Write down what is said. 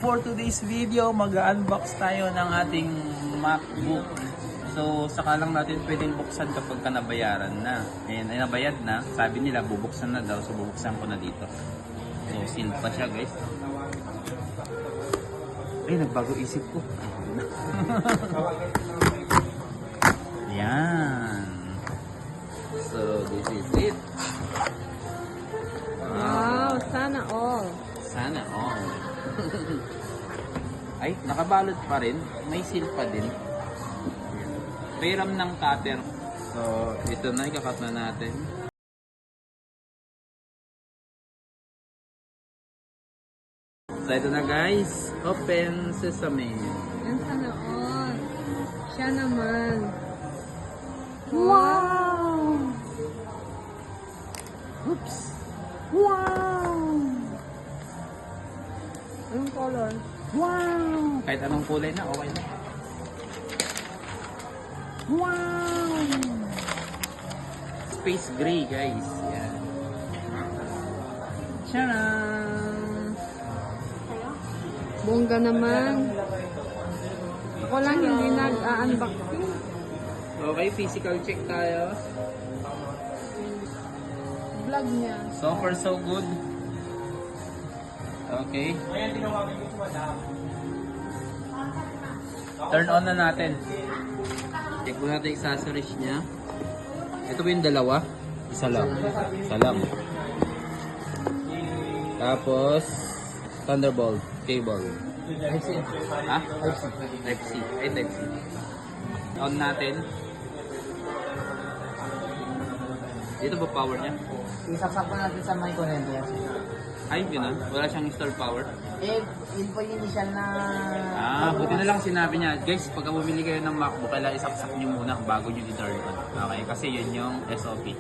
For today's video, mag-unbox tayo ng ating MacBook. So, saka lang natin pwedeng buksan kapag ka nabayaran na. Ayan, ay nabayad na. Sabi nila, bubuksan na daw. So, bubuksan ko na dito. So, sealed pa siya, guys. Ay, nagbago isip ko. Ayan. So, this is it. Wow, sana all. Sana all. Ay, nakabalot pa rin. May seal pa din. May RAM ng cutter. So, ito na. Ikakat na natin. So, ito na guys. Open sesame. Yan sana all. Siya naman. Wow! Oops! Wow! Anong color? Wow! Kahit anong kulay na, okay na. Wow! Space gray, guys. Yan. Tcharam! Bongga naman. Ako lang hindi nag-unboxing. Okay, physical check tayo. Vlog niya. So far, so good. Okay. Turn on na natin. Check mo natin yung accessories niya. Ito ba yung dalawa? Isa lang. Isa lang. Tapos, Thunderbolt cable. Type-C. Ha? Type-C. Ay, Type-C. On natin. Dito ba power niya? Isaksak pa natin sa may kurente yan. Ay, gano'n. Wala siyang install power. Eh, yun po yung initial na... Buti na lang sinabi niya. Guys, pagka bumili kayo ng MacBook, kailangan isaksak niyo muna bago niyo i-turn on. Okay, kasi yun yung SOP.